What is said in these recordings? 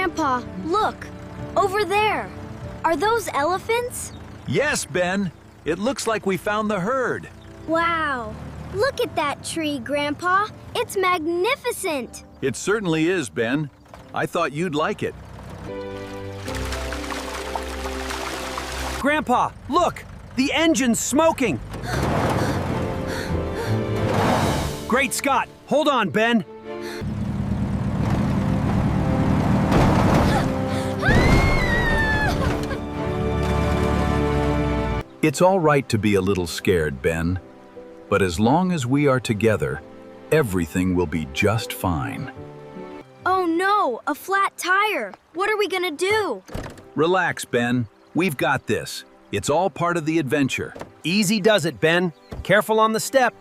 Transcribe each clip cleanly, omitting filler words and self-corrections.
Grandpa, look! Over there! Are those elephants? Yes, Ben. It looks like we found the herd. Wow! Look at that tree, Grandpa! It's magnificent! It certainly is, Ben. I thought you'd like it. Grandpa, look! The engine's smoking! Great Scott! Hold on, Ben! It's all right to be a little scared, Ben. But as long as we are together, everything will be just fine. Oh no! A flat tire! What are we gonna do? Relax, Ben. We've got this. It's all part of the adventure. Easy does it, Ben. Careful on the step.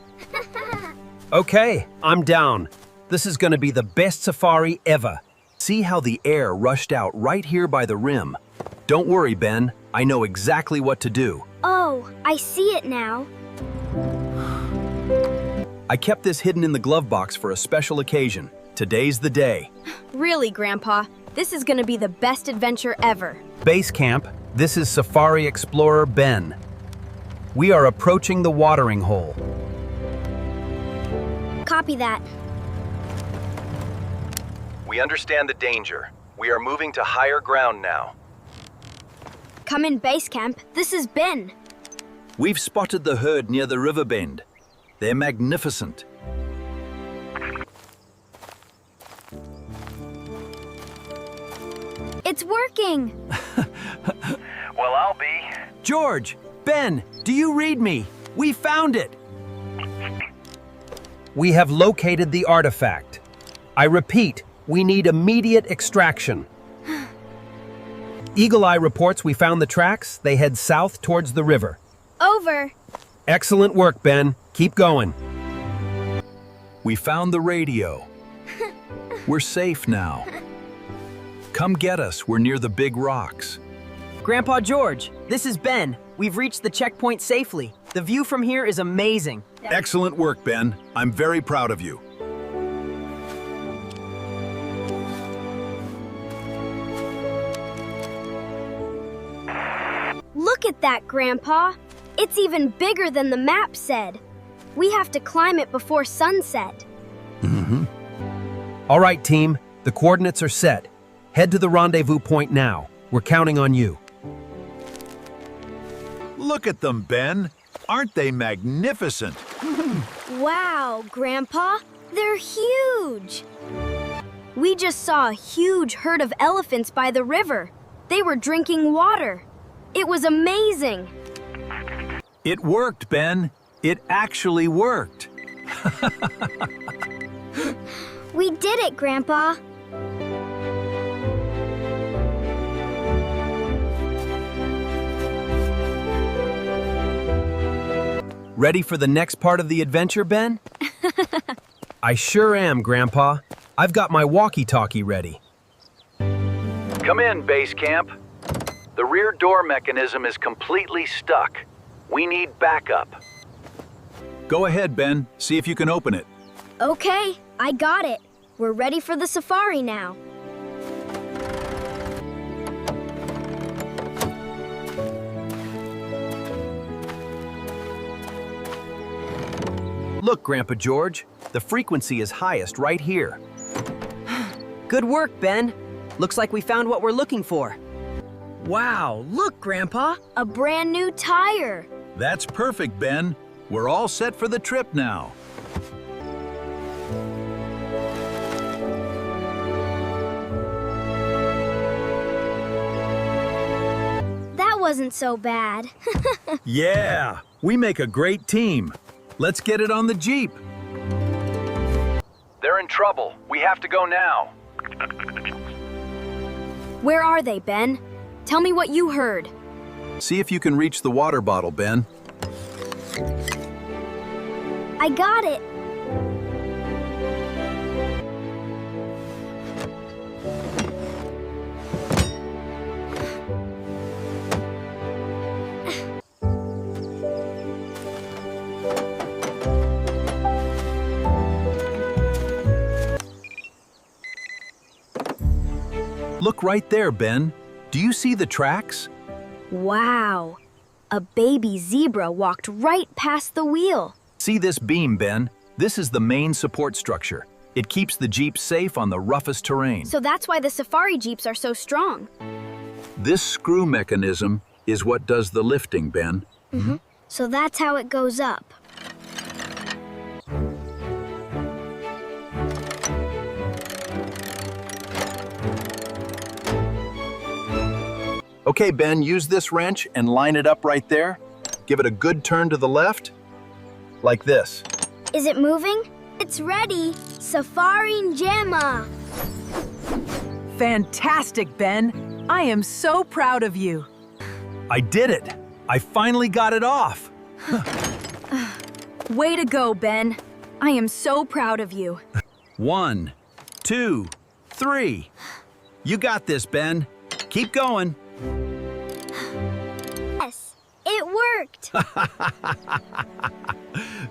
Okay, I'm down. This is gonna be the best safari ever. See how the air rushed out right here by the rim. Don't worry, Ben. I know exactly what to do. Oh, I see it now. I kept this hidden in the glove box for a special occasion. Today's the day. Really, Grandpa, this is gonna be the best adventure ever. Base camp, this is Safari Explorer Ben. We are approaching the watering hole. Copy that. We understand the danger. We are moving to higher ground now. Come in, base camp. This is Ben. We've spotted the herd near the river bend. They're magnificent. It's working. Well, I'll be. George, Ben, do you read me? We found it. We have located the artifact. I repeat, we need immediate extraction. Eagle Eye reports we found the tracks. They head south towards the river. Over. Excellent work, Ben. Keep going. We found the radio. We're safe now. Come get us. We're near the big rocks. Grandpa George, this is Ben. We've reached the checkpoint safely. The view from here is amazing. Excellent work, Ben. I'm very proud of you. Look at that, Grandpa. It's even bigger than the map said. We have to climb it before sunset. All right, team. The coordinates are set. Head to the rendezvous point now. We're counting on you. Look at them, Ben. Aren't they magnificent? Wow, Grandpa, they're huge. We just saw a huge herd of elephants by the river. They were drinking water. It was amazing. It worked, Ben. It actually worked. We did it, Grandpa. Ready for the next part of the adventure, Ben? I sure am, Grandpa. I've got my walkie-talkie ready. Come in, base camp. The rear door mechanism is completely stuck. We need backup. Go ahead, Ben. See if you can open it. Okay, I got it. We're ready for the safari now. Look, Grandpa George, the frequency is highest right here. Good work, Ben. Looks like we found what we're looking for. Wow, look, Grandpa. A brand new tire. That's perfect, Ben. We're all set for the trip now. That wasn't so bad. Yeah, we make a great team. Let's get it on the Jeep. They're in trouble. We have to go now. Where are they, Ben? Tell me what you heard. See if you can reach the water bottle, Ben. I got it. Look right there, Ben. Do you see the tracks? Wow. A baby zebra walked right past the wheel. See this beam, Ben? This is the main support structure. It keeps the Jeep safe on the roughest terrain. So that's why the safari Jeeps are so strong. This screw mechanism is what does the lifting, Ben. So that's how it goes up. Okay, Ben, use this wrench and line it up right there. Give it a good turn to the left, like this. Is it moving? It's ready. Safari Jamma. Fantastic, Ben. I am so proud of you. I did it. I finally got it off. Way to go, Ben. I am so proud of you. 1, 2, 3. You got this, Ben. Keep going. Yes, it worked.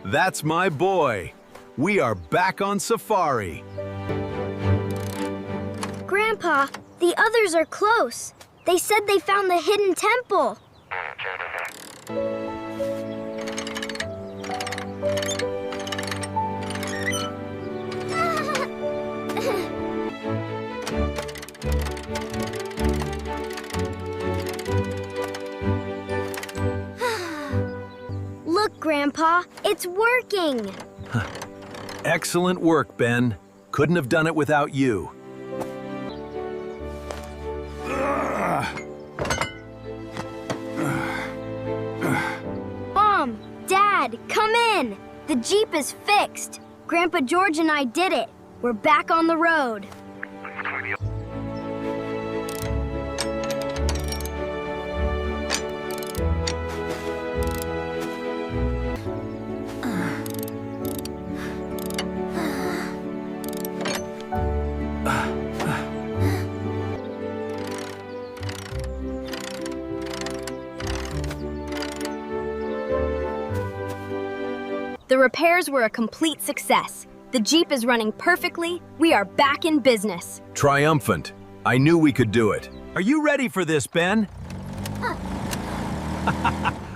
That's my boy. We are back on safari. Grandpa, the others are close. They said they found the hidden temple. Look, Grandpa, it's working. Excellent work, Ben. Couldn't have done it without you. Mom, Dad, come in. The Jeep is fixed. Grandpa George and I did it. We're back on the road. The repairs were a complete success. The Jeep is running perfectly. We are back in business. Triumphant. I knew we could do it. Are you ready for this, Ben?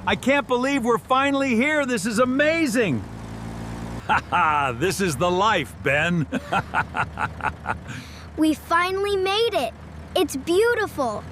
I can't believe we're finally here. This is amazing. This is the life, Ben. We finally made it. It's beautiful.